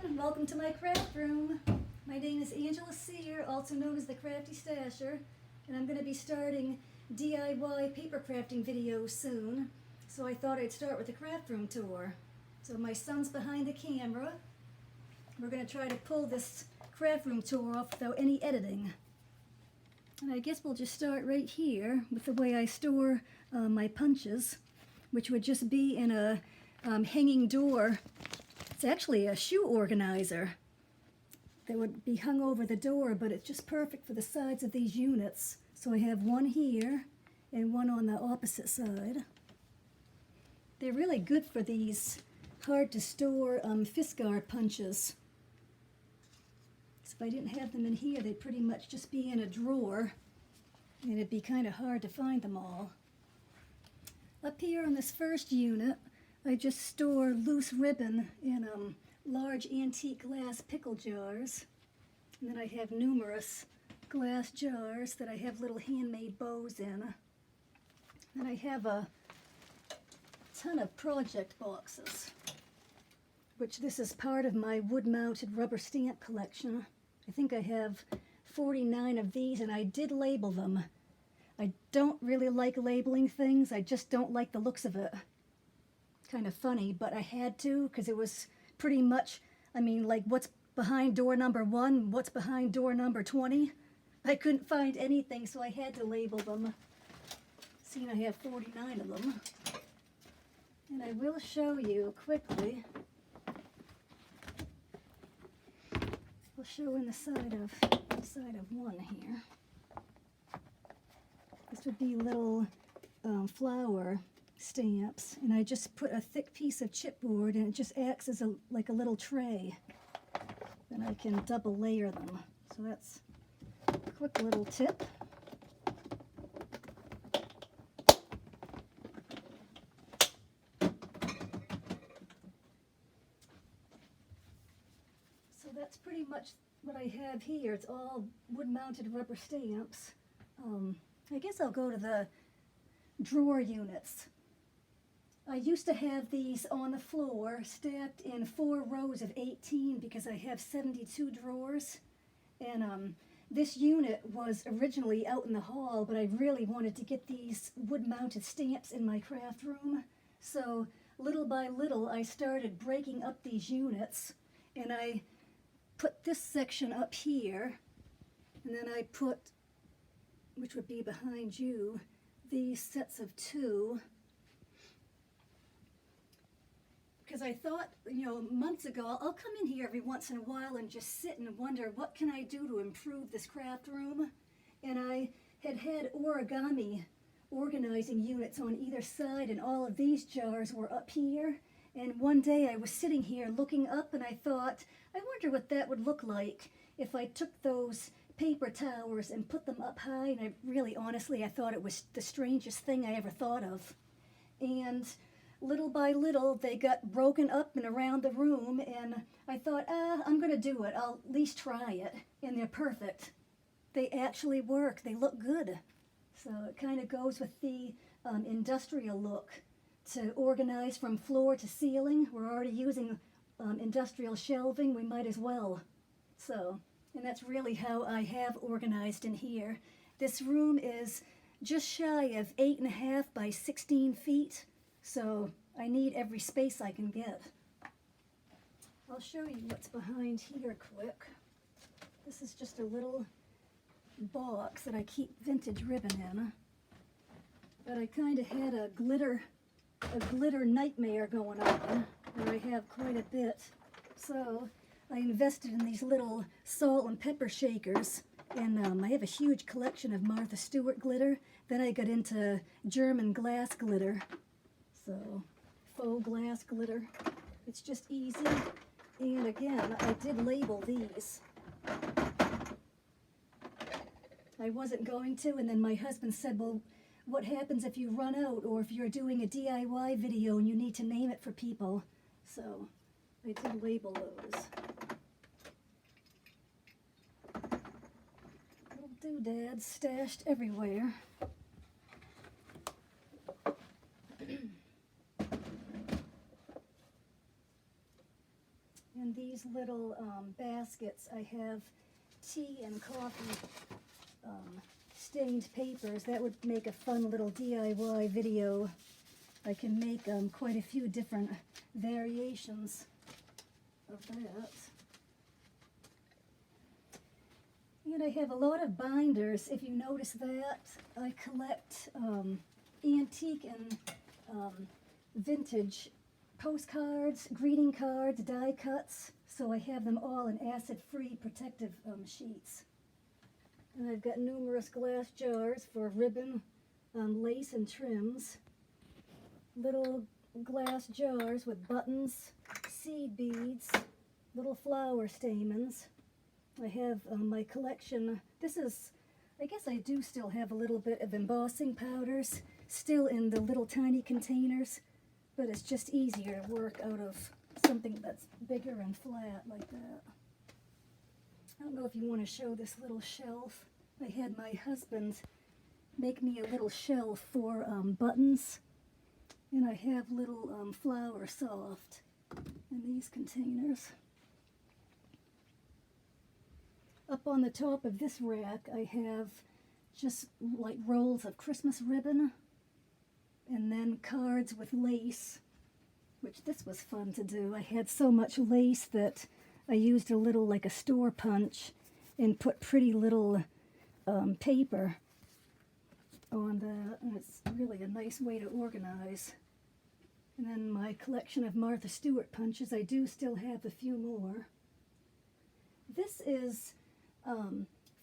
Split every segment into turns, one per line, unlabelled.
and welcome to my craft room. My name is Angela Sear, also known as the Crafty Stasher, and I'm going to be starting DIY paper crafting videos soon, so I thought I'd start with the craft room tour. So my son's behind the camera. We're going to try to pull this craft room tour off without any editing. And I guess we'll just start right here with the way I store my punches, which would just be in a hanging door. It's actually a shoe organizer that would be hung over the door, but it's just perfect for the sides of these units. So I have one here and one on the opposite side. They're really good for these hard to store Fiskar punches. So if I didn't have them in here, they'd pretty much just be in a drawer, and it'd be kind of hard to find them all. Up here on this first unit, I just store loose ribbon in large antique glass pickle jars. And then I have numerous glass jars that I have little handmade bows in. And I have a ton of project boxes, which this is part of my wood-mounted rubber stamp collection. I think I have 49 of these, and I did label them. I don't really like labeling things. I just don't like the looks of it. Kind of funny, but I had to, because it was pretty much, I mean, like what's behind door number 1, what's behind door number 20. I couldn't find anything, so I had to label them. See, I have 49 of them. And I will show you quickly. I'll show in the side of one here. This would be little flower stamps, and I just put a thick piece of chipboard, and it just acts as like a little tray. Then I can double layer them. So that's a quick little tip. So that's pretty much what I have here. It's all wood-mounted rubber stamps. I guess I'll go to the drawer units. I used to have these on the floor stacked in 4 rows of 18 because I have 72 drawers. And this unit was originally out in the hall, but I really wanted to get these wood-mounted stamps in my craft room. So little by little I started breaking up these units, and I put this section up here, and then I put, which would be behind you, these sets of 2. Because I thought, months ago, I'll come in here every once in a while and just sit and wonder, what can I do to improve this craft room? And I had origami organizing units on either side, and all of these jars were up here. And one day I was sitting here looking up, and I thought, I wonder what that would look like if I took those paper towers and put them up high. And I really, honestly, I thought it was the strangest thing I ever thought of. And little by little, they got broken up and around the room, and I thought, I'm going to do it. I'll at least try it. And they're perfect. They actually work. They look good. So it kind of goes with the industrial look, to organize from floor to ceiling. We're already using industrial shelving. We might as well. So, and that's really how I have organized in here. This room is just shy of 8.5 by 16 feet. So I need every space I can get. I'll show you what's behind here quick. This is just a little box that I keep vintage ribbon in. But I kind of had a glitter nightmare going on, and I have quite a bit. So I invested in these little salt and pepper shakers, and I have a huge collection of Martha Stewart glitter. Then I got into German glass glitter. So, faux glass glitter. It's just easy. And again, I did label these. I wasn't going to, and then my husband said, well, what happens if you run out, or if you're doing a DIY video and you need to name it for people? So, I did label those. Little doodads stashed everywhere. in these little baskets, I have tea and coffee stained papers. That would make a fun little DIY video. I can make quite a few different variations of that. And I have a lot of binders. If you notice that, I collect antique and vintage postcards, greeting cards, die cuts. So I have them all in acid-free protective sheets. And I've got numerous glass jars for ribbon, lace, and trims. Little glass jars with buttons, seed beads, little flower stamens. I have my collection. This is, I guess I do still have a little bit of embossing powders still in the little tiny containers, but it's just easier to work out of something that's bigger and flat like that. I don't know if you want to show this little shelf. I had my husband make me a little shelf for buttons, and I have little flour soft in these containers. Up on the top of this rack, I have just like rolls of Christmas ribbon, and then cards with lace, which this was fun to do. I had so much lace that I used a little, like a store punch, and put pretty little paper on that, and it's really a nice way to organize. And then my collection of Martha Stewart punches, I do still have a few more. This is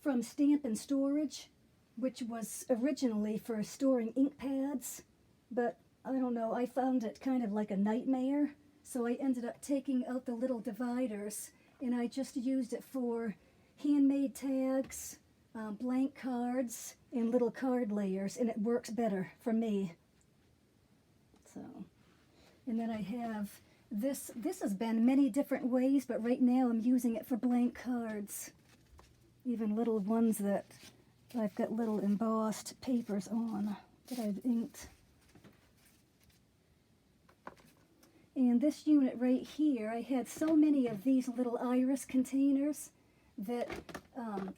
from Stamp and Storage, which was originally for storing ink pads, but I don't know, I found it kind of like a nightmare, so I ended up taking out the little dividers, and I just used it for handmade tags, blank cards, and little card layers, and it works better for me. So, and then I have this has been many different ways, but right now I'm using it for blank cards. Even little ones that I've got little embossed papers on that I've inked. And this unit right here, I had so many of these little iris containers that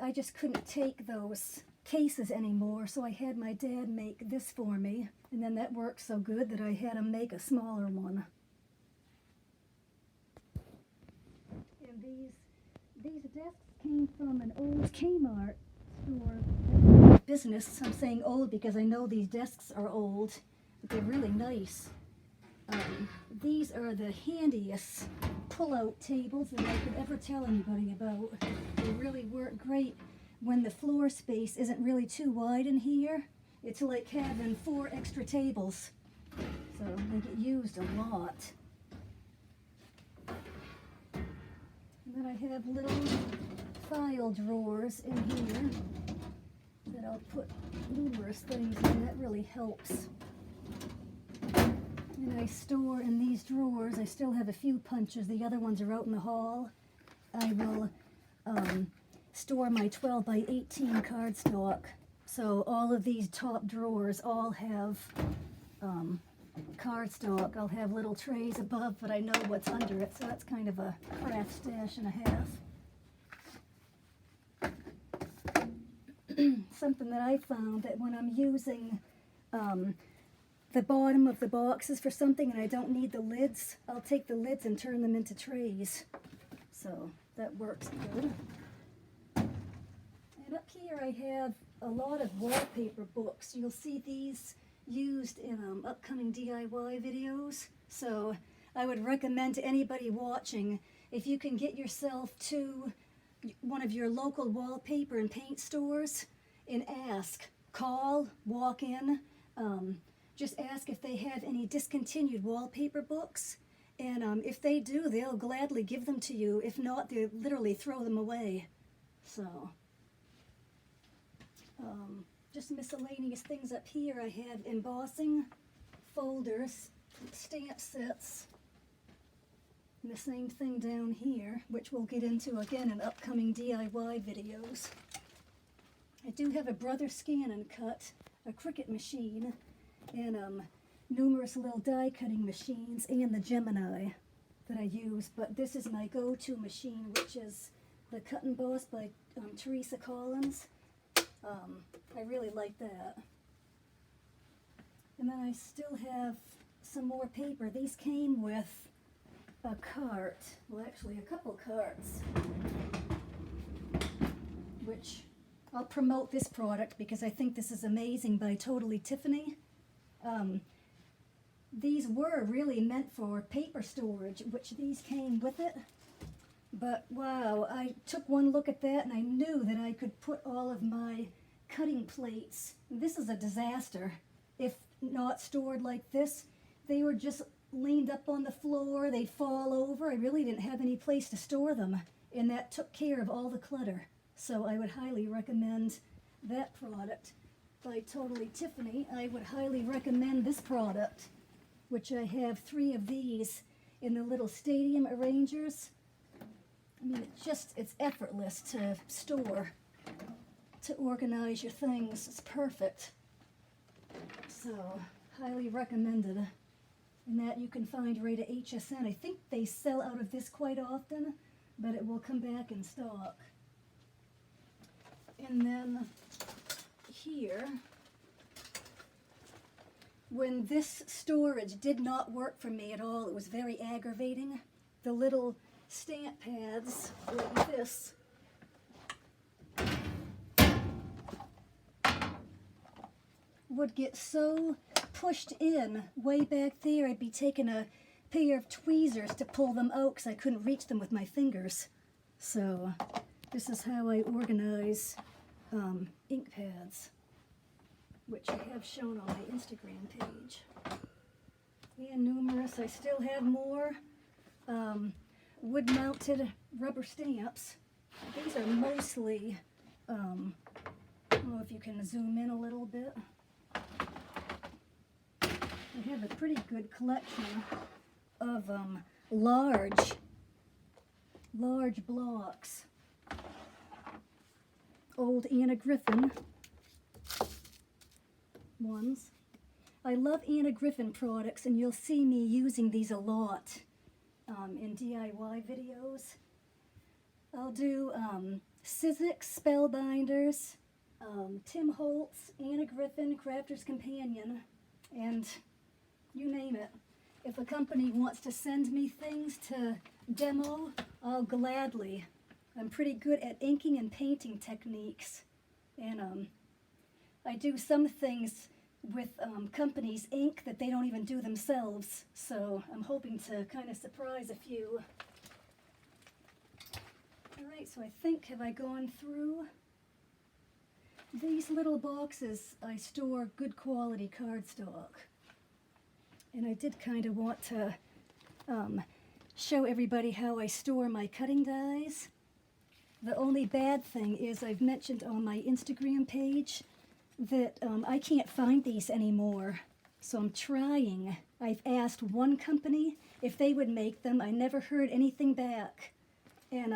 I just couldn't take those cases anymore, so I had my dad make this for me, and then that worked so good that I had him make a smaller one. And these desks came from an old Kmart store business. I'm saying old because I know these desks are old, but they're really nice. These are the handiest pull-out tables that I could ever tell anybody about. They really work great when the floor space isn't really too wide in here. It's like having 4 extra tables, so they get used a lot. And then I have little file drawers in here that I'll put numerous things in. That really helps. And I store in these drawers, I still have a few punches. The other ones are out in the hall. I will store my 12 by 18 cardstock. So all of these top drawers all have cardstock. I'll have little trays above, but I know what's under it, so that's kind of a craft stash and a half. Something that I found that when I'm using the bottom of the boxes for something and I don't need the lids, I'll take the lids and turn them into trays. So that works good. And up here I have a lot of wallpaper books. You'll see these used in upcoming DIY videos. So I would recommend to anybody watching, if you can get yourself to one of your local wallpaper and paint stores and ask, call, walk in, just ask if they have any discontinued wallpaper books, and if they do, they'll gladly give them to you. If not, they'll literally throw them away. So, just miscellaneous things up here. I have embossing folders, stamp sets, and the same thing down here, which we'll get into again in upcoming DIY videos. I do have a Brother Scan and Cut, a Cricut machine, and numerous little die cutting machines, and the Gemini. that I use, but this is my go-to machine, which is the Cut and Boss by Teresa Collins. I really like that. And then I still have some more paper. These came with a cart, well actually a couple carts, which I'll promote this product because I think this is amazing, by Tiffany. These were really meant for paper storage, which these came with it. But wow, I took one look at that and I knew that I could put all of my cutting plates. This is a disaster if not stored like this. They were just leaned up on the floor, they'd fall over. I really didn't have any place to store them, and that took care of all the clutter. So I would highly recommend that product by Tiffany. I would highly recommend this product, which I have 3 of these in the little stadium arrangers. I mean, it's effortless to store, to organize your things. It's perfect. So, highly recommended. And that you can find right at HSN. I think they sell out of this quite often, but it will come back in stock. And then here, when this storage did not work for me at all, it was very aggravating. The little stamp pads like this would get so pushed in way back there, I'd be taking a pair of tweezers to pull them out because I couldn't reach them with my fingers. So this is how I organize ink pads, which I have shown on my Instagram page. And numerous. I still have more wood-mounted rubber stamps. These are mostly, I don't know if you can zoom in a little bit. I have a pretty good collection of large blocks. Old Anna Griffin ones. I love Anna Griffin products, and you'll see me using these a lot in DIY videos. I'll do Sizzix Spellbinders, Tim Holtz, Anna Griffin, Crafter's Companion, and you name it. If a company wants to send me things to demo, I'll gladly. I'm pretty good at inking and painting techniques, and I do some things with companies' ink that they don't even do themselves, so I'm hoping to kind of surprise a few. Alright, so I think, have I gone through? These little boxes, I store good quality cardstock. And I did kind of want to show everybody how I store my cutting dies. The only bad thing is I've mentioned on my Instagram page that I can't find these anymore. So I'm trying. I've asked one company if they would make them. I never heard anything back. And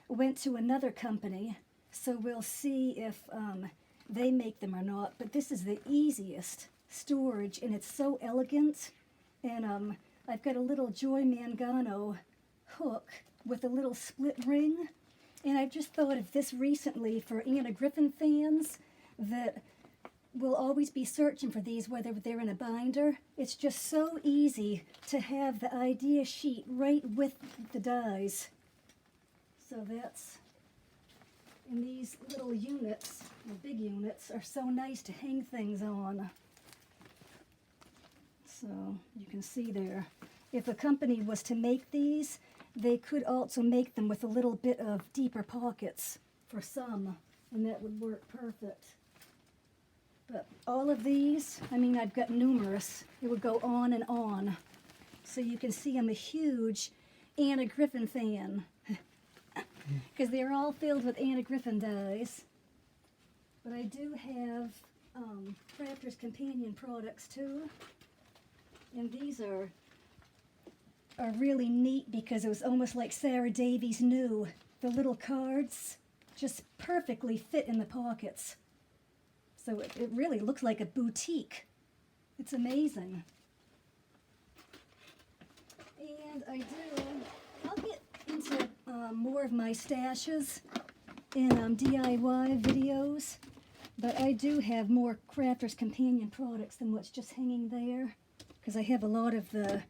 went to another company. So we'll see if they make them or not. But this is the easiest storage, and it's so elegant. And I've got a little Joy Mangano hook with a little split ring. And I've just thought of this recently for Anna Griffin fans that will always be searching for these, whether they're in a binder. It's just so easy to have the idea sheet right with the dies. So that's, and these little units, the big units, are so nice to hang things on. So you can see there, if a company was to make these, they could also make them with a little bit of deeper pockets for some, and that would work perfect. But all of these, I mean, I've got numerous. It would go on and on. So you can see I'm a huge Anna Griffin fan, because they're all filled with Anna Griffin dies. But I do have Crafter's Companion products too. And these are really neat because it was almost like Sarah Davies knew. The little cards just perfectly fit in the pockets. So it really looks like a boutique. It's amazing. And I'll get into more of my stashes in DIY videos, but I do have more Crafter's Companion products than what's just hanging there, because I have a lot of the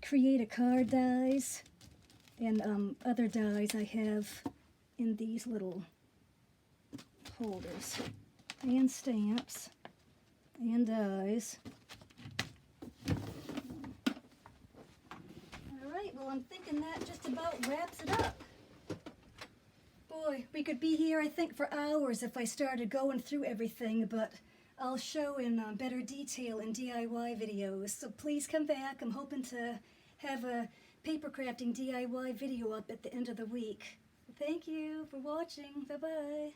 Create a Card dies and other dies I have in these little holders, and stamps and dies. Alright, well, I'm thinking that just about wraps it up. Boy, we could be here, I think, for hours if I started going through everything, but I'll show in better detail in DIY videos. So please come back. I'm hoping to have a paper crafting DIY video up at the end of the week. Thank you for watching. Bye-bye.